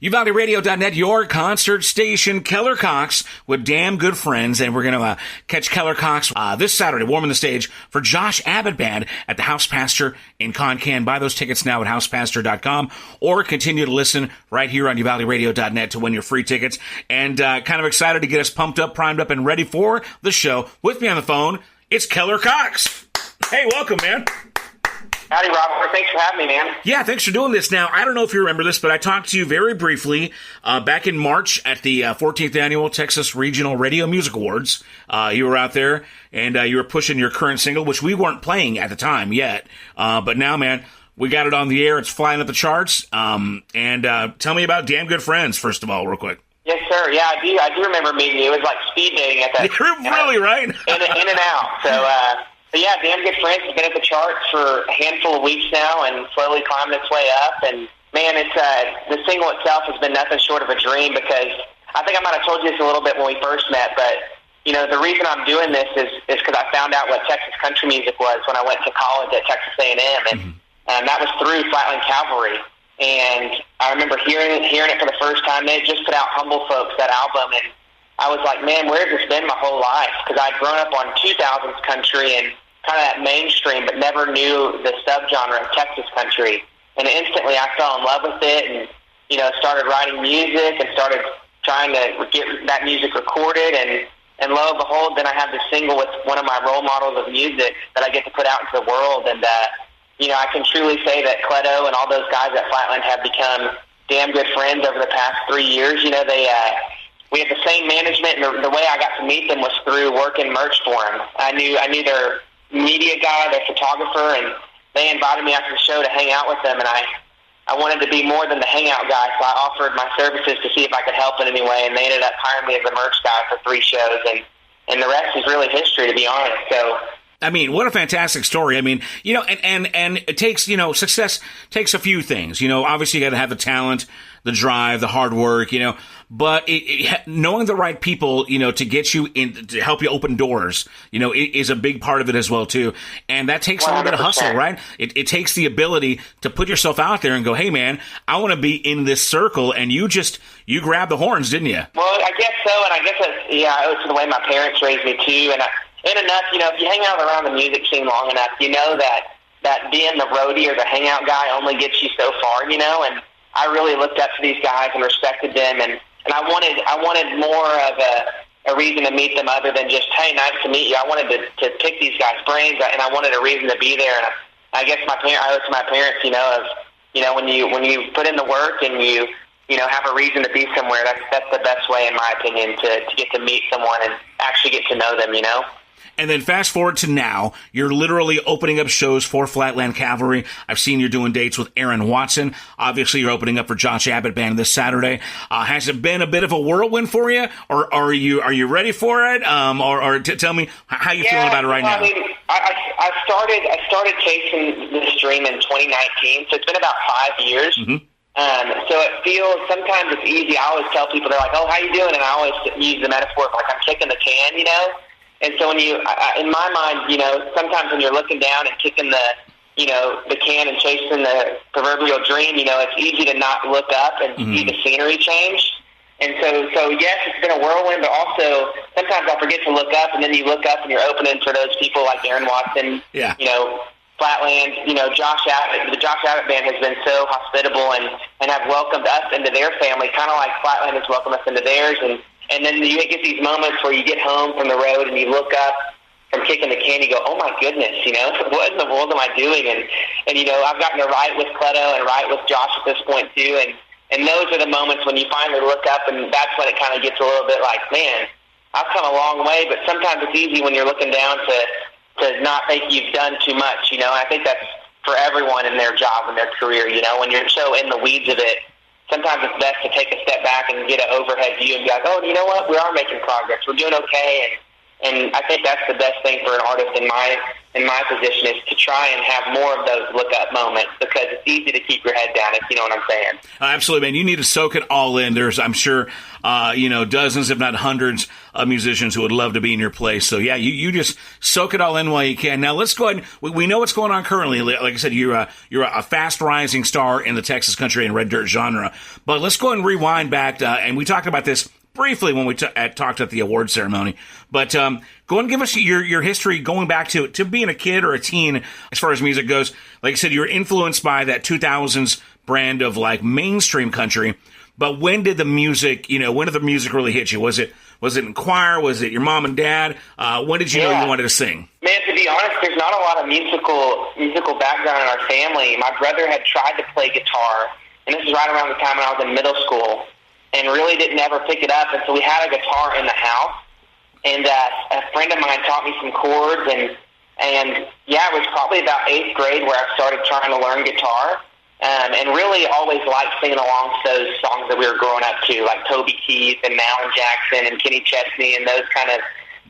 UValleyRadio.net, your concert station, Keller Cox with Damn Good Friends, and we're going to catch Keller Cox this Saturday, warming the stage for Josh Abbott Band at the House Pasture in Concan. Buy those tickets now at housepasture.com, or continue to listen right here on UValleyRadio.net to win your free tickets. And kind of excited to get us pumped up, primed up, and ready for the show. With me on the phone, it's Keller Cox. Hey, welcome, man. Howdy, Robert. Thanks for having me, man. Yeah, thanks for doing this. Now, I don't know if you remember this, but I talked to you very briefly back in March at the 14th Annual Texas Regional Radio Music Awards. You were out there, and you were pushing your current single, which we weren't playing at the time yet. But now, man, we got it on the air. It's flying up the charts. And tell me about Damn Good Friends, first of all, real quick. Yes, sir. Yeah, I do remember meeting you. It was like speed dating at that. Really, right? In and out. So, but yeah, Damn Good Friends has been at the charts for a handful of weeks now and slowly climbing its way up. And, man, it's the single itself has been nothing short of a dream, because I think I might have told you this a little bit when we first met, but, you know, the reason I'm doing this is because I found out what Texas country music was when I went to college at Texas A&M, and that was through Flatland Cavalry. And I remember hearing it for the first time. They had just put out Humble Folks, that album, and I was like, man, where has this been my whole life? Because I'd grown up on 2000s country and kind of that mainstream, but never knew the subgenre of Texas country. And instantly I fell in love with it and, you know, started writing music and started trying to get that music recorded. And lo and behold, then I have this single with one of my role models of music that I get to put out into the world. And, you know, I can truly say that Cleto and all those guys at Flatland have become damn good friends over the past 3 years. You know, we had the same management, and the way I got to meet them was through working merch for them. I knew their media guy, their photographer, and they invited me after the show to hang out with them, and I wanted to be more than the hangout guy, so I offered my services to see if I could help in any way, and they ended up hiring me as a merch guy for 3 shows, and the rest is really history, to be honest. So, I mean, what a fantastic story. I mean, you know, and it takes, you know, success takes a few things. You know, obviously you got to have the talent, the drive, the hard work, you know, but knowing the right people, you know, to get you in, to help you open doors, you know, is a big part of it as well, too. And that takes 100%. A little bit of hustle, right? It takes the ability to put yourself out there and go, hey, man, I want to be in this circle. And you grabbed the horns, didn't you? Well, I guess so. And I guess I owe it to the way my parents raised me, too. And enough, you know, if you hang out around the music scene long enough, you know that being the roadie or the hangout guy only gets you so far, you know. And I really looked up to these guys and respected them, and I wanted more of a reason to meet them other than just, hey, nice to meet you. I wanted to pick these guys' brains, and I wanted a reason to be there. And I guess I owe it to my parents, you know, when you put in the work and you know, have a reason to be somewhere, that's the best way, in my opinion, to get to meet someone and actually get to know them, you know. And then fast forward to now, you're literally opening up shows for Flatland Cavalry. I've seen you're doing dates with Aaron Watson. Obviously, you're opening up for Josh Abbott Band this Saturday. Has it been a bit of a whirlwind for you, or are you ready for it? Or tell me how you feeling about it right now. I mean, I started chasing this dream in 2019, so it's been about 5 years. So it feels, sometimes it's easy. I always tell people, they're like, oh, how you doing? And I always use the metaphor of like I'm kicking the can, you know. And so when in my mind, you know, sometimes when you're looking down and kicking the can and chasing the proverbial dream, you know, it's easy to not look up and see the scenery change. And so yes, it's been a whirlwind, but also sometimes I forget to look up, and then you look up and you're opening for those people like Aaron Watson, you know, Flatland, you know, Josh Abbott. The Josh Abbott Band has been so hospitable and have welcomed us into their family, kind of like Flatland has welcomed us into theirs. And then you get these moments where you get home from the road and you look up from kicking the can, you go, oh my goodness, you know, what in the world am I doing? And you know, I've gotten to write with Cleto and write with Josh at this point too. And those are the moments when you finally look up, and that's when it kind of gets a little bit like, man, I've come a long way. But sometimes it's easy when you're looking down to not think you've done too much, you know. I think that's for everyone in their job and their career, you know, when you're so in the weeds of it. Sometimes it's best to take a step back and get an overhead view and be like, oh, you know what? We are making progress. We're doing okay. And I think that's the best thing for an artist in my position, is to try and have more of those look-up moments, because it's easy to keep your head down, if you know what I'm saying. Absolutely, man. You need to soak it all in. There's, I'm sure, dozens, if not hundreds, of musicians who would love to be in your place. So, yeah, you just soak it all in while you can. Now, let's go ahead. We know what's going on currently. Like I said, you're a fast-rising star in the Texas country and red dirt genre. But let's go ahead and rewind back, and we talked about this briefly when we talked at the award ceremony. But go and give us your history going back to being a kid or a teen as far as music goes. Like I said, you were influenced by that 2000s brand of like mainstream country. But when did the music really hit you? Was it in choir? Was it your mom and dad? When did you know you wanted to sing? Man, to be honest, there's not a lot of musical background in our family. My brother had tried to play guitar, and this is right around the time when I was in middle school, and really didn't ever pick it up. And so we had a guitar in the house, and a friend of mine taught me some chords, and it was probably about 8th grade where I started trying to learn guitar, and really always liked singing along to those songs that we were growing up to, like Toby Keith and Alan Jackson and Kenny Chesney and those kind of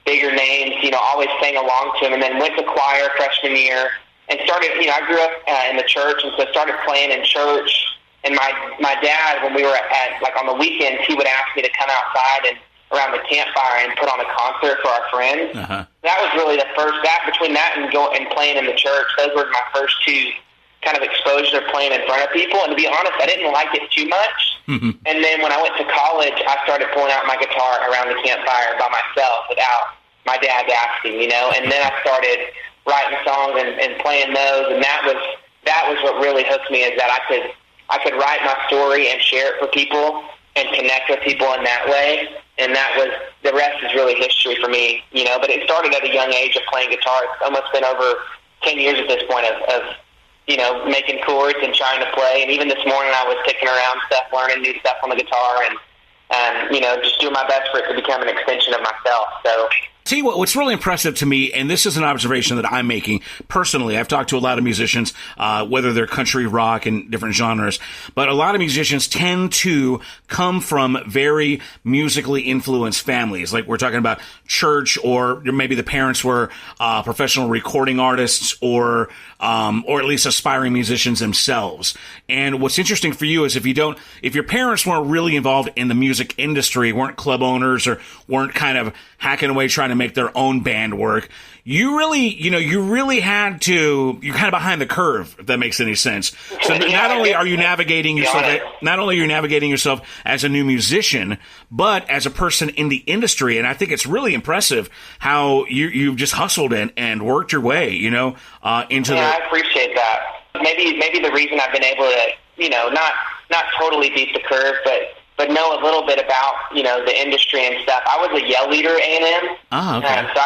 bigger names, always sang along to them. And then went to choir freshman year and started, I grew up in the church, and so started playing in church. And my dad, when we were on the weekends, he would ask me to come outside and around the campfire and put on a concert for our friends. Uh-huh. That was really the first, between that and playing in the church, those were my first two kind of exposure to playing in front of people. And to be honest, I didn't like it too much. Mm-hmm. And then when I went to college, I started pulling out my guitar around the campfire by myself without my dad asking, And then I started writing songs and playing those. And that was what really hooked me, is that I could write my story and share it for people and connect with people in that way. And the rest is really history for me, But it started at a young age of playing guitar. It's almost been over 10 years at this point of making chords and trying to play. And even this morning I was kicking around stuff, learning new stuff on the guitar, and just doing my best for it to become an extension of myself. So, tell you what's really impressive to me, and this is an observation that I'm making personally. I've talked to a lot of musicians, whether they're country, rock, and different genres, but a lot of musicians tend to come from very musically influenced families. Like we're talking about church, or maybe the parents were professional recording artists, or at least aspiring musicians themselves. And what's interesting for you is if your parents weren't really involved in the music industry, weren't club owners, or weren't kind of hacking away trying to make their own band work, you're kind of behind the curve, if that makes any sense. So not only are you navigating yourself as a new musician, but as a person in the industry. And I think it's really impressive how you've just hustled and worked your way, into I appreciate that. Maybe the reason I've been able to, not totally beat the curve, but know a little bit about, the industry and stuff. I was a yell leader at A&M. Oh, okay. So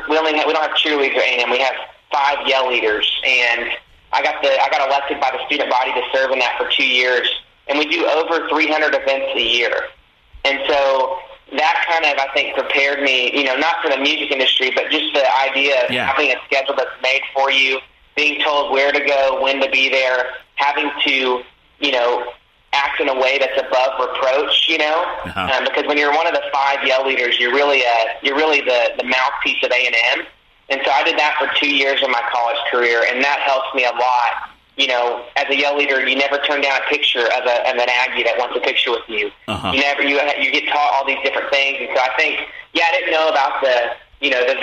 we don't have cheerleaders at A&M. We have 5 yell leaders, and I got elected by the student body to serve in that for 2 years, and we do over 300 events a year. And so that kind of, I think, prepared me, not for the music industry, but just the idea of having a schedule that's made for you, being told where to go, when to be there, having to, act in a way that's above reproach, Uh-huh. Because when you're one of the 5 yell leaders, you're really the mouthpiece of A&M. And so I did that for 2 years of my college career, and that helps me a lot. As a yell leader, you never turn down a picture of an Aggie that wants a picture with you. Uh-huh. You get taught all these different things. And so I think, I didn't know about the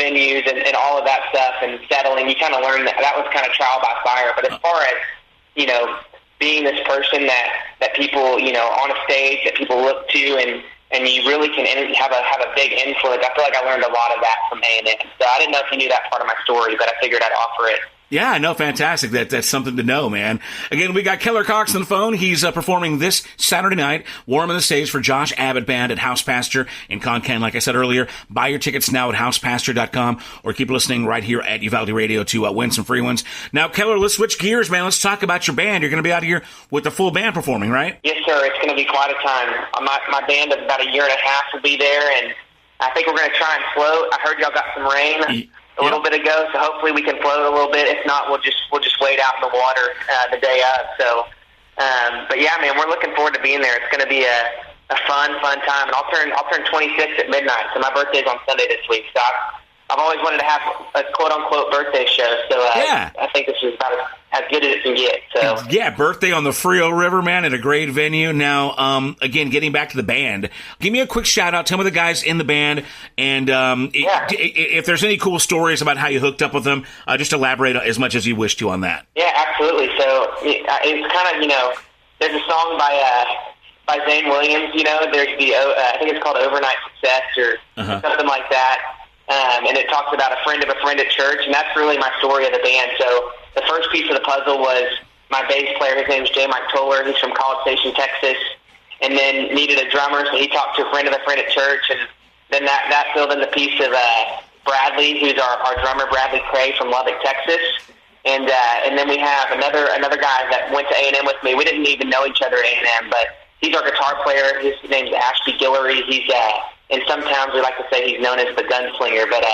venues and all of that stuff and settling. You kind of learn that was kind of trial by fire. But as far as, being this person that people, on a stage that people look to and you really can have a big influence. I feel like I learned a lot of that from A&M. So I didn't know if you knew that part of my story, but I figured I'd offer it. Yeah, no, fantastic. That's something to know, man. Again, we got Keller Cox on the phone. He's performing this Saturday night, warming the stage for Josh Abbott Band at House Pasture in Concan. Like I said earlier, buy your tickets now at housepasture.com, or keep listening right here at Uvalde Radio to win some free ones. Now, Keller, let's switch gears, man. Let's talk about your band. You're going to be out here with the full band performing, right? Yes, sir. It's going to be quite a time. My band of about a year and a half will be there, and I think we're going to try and float. I heard y'all got some rain a little bit ago, so hopefully we can float a little bit. If not, we'll just wait out in the water the day of. So, but yeah, man, we're looking forward to being there. It's going to be a fun time, and I'll turn 26 at midnight. So my birthday's on Sunday this week. So I've always wanted to have a quote-unquote birthday show, so I think this is about as good as it can get. So yeah, birthday on the Frio River, man, at a great venue. Now, again, getting back to the band, give me a quick shout-out. Tell me the guys in the band, and if there's any cool stories about how you hooked up with them, just elaborate as much as you wish to on that. Yeah, absolutely. So it's kind of, there's a song by Zane Williams, there's I think it's called Overnight Success or something like that. And it talks about a friend at church, and that's really my story of the band. So the first piece of the puzzle was my bass player. His name's J. Mike Toller. He's from College Station, Texas, and then needed a drummer, so he talked to a friend at church, and then that filled in the piece of Bradley, who's our drummer, Bradley Cray from Lubbock, Texas. And then we have another guy that went to A&M with me. We didn't even know each other at A&M, but he's our guitar player. His name's Ashby Guillory. He's in some towns we like to say he's known as the gunslinger, but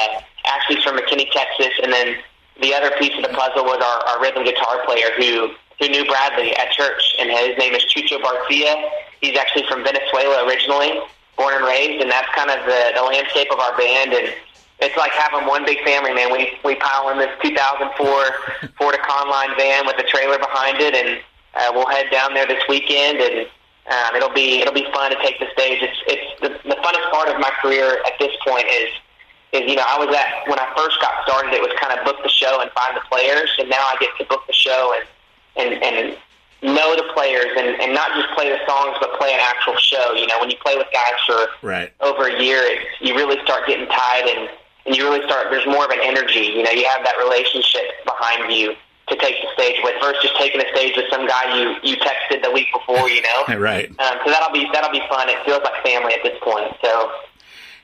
Ashby's from McKinney, Texas. And then the other piece of the puzzle was our rhythm guitar player who knew Bradley at church, and his name is Chucho Barcia. He's actually from Venezuela originally, born and raised, and that's kind of the landscape of our band. And it's like having one big family, man. We pile in this 2004 Ford Econoline van with a trailer behind it, and we'll head down there this weekend, and it'll be fun to take the stage. It's the funnest part of my career at this point is I was when I first got started, it was kind of book the show and find the players, and now I get to book the show and know the players and not just play the songs, but play an actual show. When you play with guys for over a year, you really start getting tied, and you really start. There's more of an energy. You have that relationship behind you to take the stage with, versus just taking a stage with some guy you texted the week before, Right. So that'll be fun. It feels like family at this point. So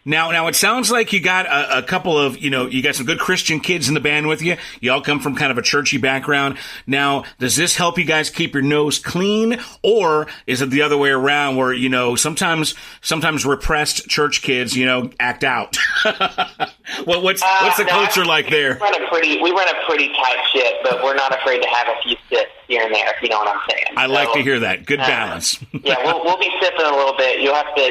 now it sounds like you got a couple of, you got some good Christian kids in the band with you. You all come from kind of a churchy background. Now, does this help you guys keep your nose clean, or is it the other way around where, sometimes repressed church kids, act out? What's the culture like there? We run a pretty tight ship, but we're not afraid to have a few sips here and there, if you know what I'm saying. I like to hear that. Good balance. Yeah, we'll be sipping a little bit. You'll have to,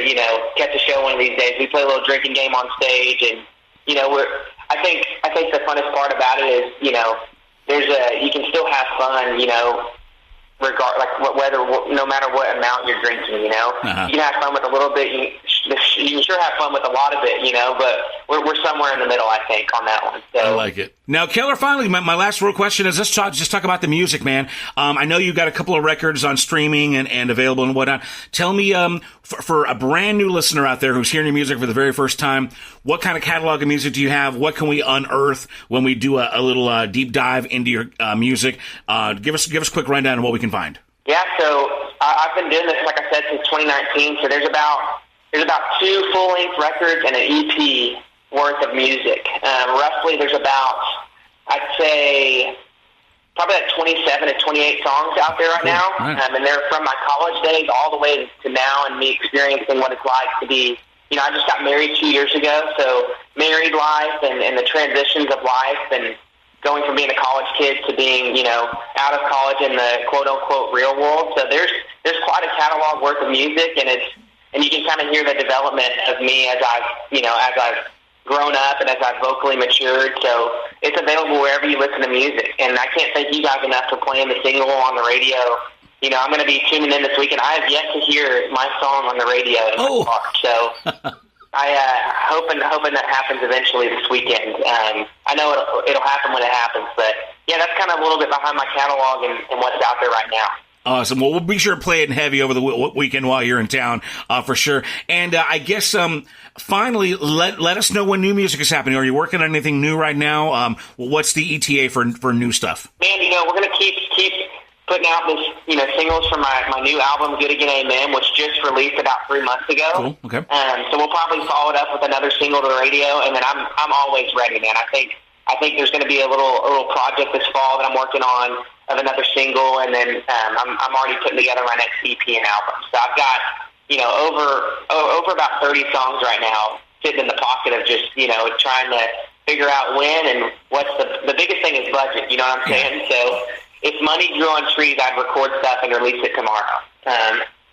catch a show one of these days. We play a little drinking game on stage, and I think the funnest part about it is you can still have fun, no matter what amount you're drinking, You can have fun with a little bit. You can sure have fun with a lot of it, but we're somewhere in the middle, I think, on that one. So. I like it. Now, Keller, finally, my last real question is just talk about the music, man. I know you've got a couple of records on streaming and available and whatnot. Tell me, for a brand new listener out there who's hearing your music for the very first time, what kind of catalog of music do you have? What can we unearth when we do a little deep dive into your music? Give us a quick rundown of what we can find. Yeah, so I've been doing this, like I said, since 2019. So there's about 2 full-length records and an EP worth of music. Roughly, there's about, I'd say, probably like 27 to 28 songs out there right now. Right. And they're from my college days all the way to now, and me experiencing what it's like to be, I just got married 2 years ago, so married life and the transitions of life, and going from being a college kid to being, out of college in the quote-unquote real world. So there's quite a catalog worth of music, and you can kind of hear the development of me as I've grown up and as I've vocally matured. So it's available wherever you listen to music. And I can't thank you guys enough for playing the single on the radio. I'm going to be tuning in this weekend. I have yet to hear my song on the radio in my car. So hoping that happens eventually this weekend. I know it'll happen when it happens, but yeah, that's kind of a little bit behind my catalog and what's out there right now. Awesome. Well, we'll be sure to play it in heavy over the weekend while you're in town, for sure. And I guess finally, let us know when new music is happening. Are you working on anything new right now? What's the ETA for new stuff? Man, we're going to keep putting out this, singles from my new album, Good Again Amen, which just released about 3 months ago. Cool. Okay. So we'll probably follow it up with another single to the radio, and then I'm always ready, man. I think there's going to be a little project this fall that I'm working on of another single, and then I'm already putting together my next EP and album. So I've got over about 30 songs right now sitting in the pocket of just trying to figure out when, and what's the biggest thing is budget. You know what I'm saying? So if money grew on trees, I'd record stuff and release it tomorrow.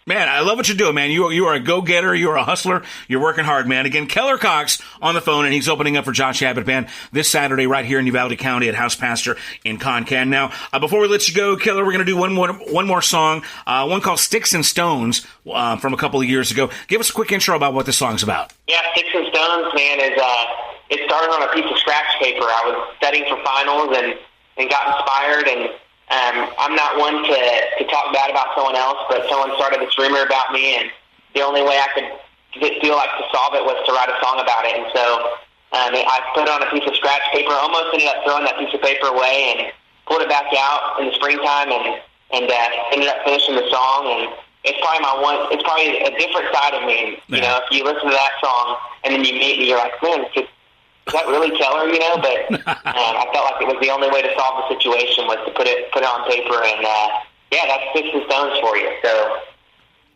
Man, I love what you're doing, man. You are a go-getter. You are a hustler. You're working hard, man. Again, Keller Cox on the phone, and he's opening up for Josh Abbott Band this Saturday right here in Uvalde County at House Pasture in Concan. Now, before we let you go, Keller, we're going to do one more song, one called Sticks and Stones from a couple of years ago. Give us a quick intro about what this song's about. Yeah, Sticks and Stones, man, it started on a piece of scratch paper. I was studying for finals and got inspired, and I'm not one to talk bad about someone else, but someone started this rumor about me, and the only way I could feel like to solve it was to write a song about it. And so I put it on a piece of scratch paper, almost ended up throwing that piece of paper away, and pulled it back out in the springtime, and ended up finishing the song. And it's probably it's probably a different side of me. You know, if you listen to that song and then you meet me, you're like, man, is that really Keller, you know? But I felt like it was the only way to solve the situation was to put it on paper, and that's Sticks and Stones for you. So,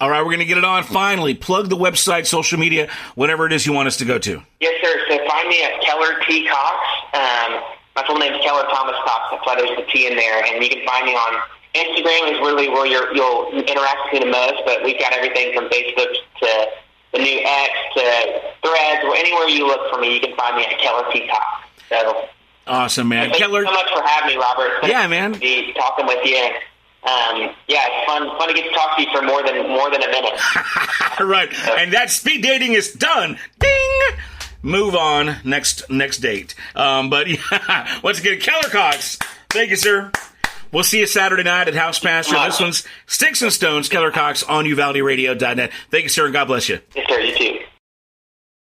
all right, we're going to get it on finally. Plug the website, social media, whatever it is you want us to go to. Yes, sir. So find me at Keller T. Cox. My full name is Keller Thomas Cox. That's why there's the T in there. And you can find me on Instagram is really where you'll interact with me the most, but we've got everything from Facebook to the new X to Threads, or anywhere you look for me, you can find me at Keller T. Cox. So awesome, man. Thank Keller, you so much for having me, Robert. Yeah, man. Be talking with you. It's fun to get to talk to you for more than a minute. Right, and that speed dating is done. Ding. Move on. Next date. But yeah, once again, Keller Cox. Thank you, sir. We'll see you Saturday night at House Pasture. This one's Sticks and Stones, Keller Cox on UvaldeRadio.net. Thank you, sir, and God bless you. Yes, sir. You too.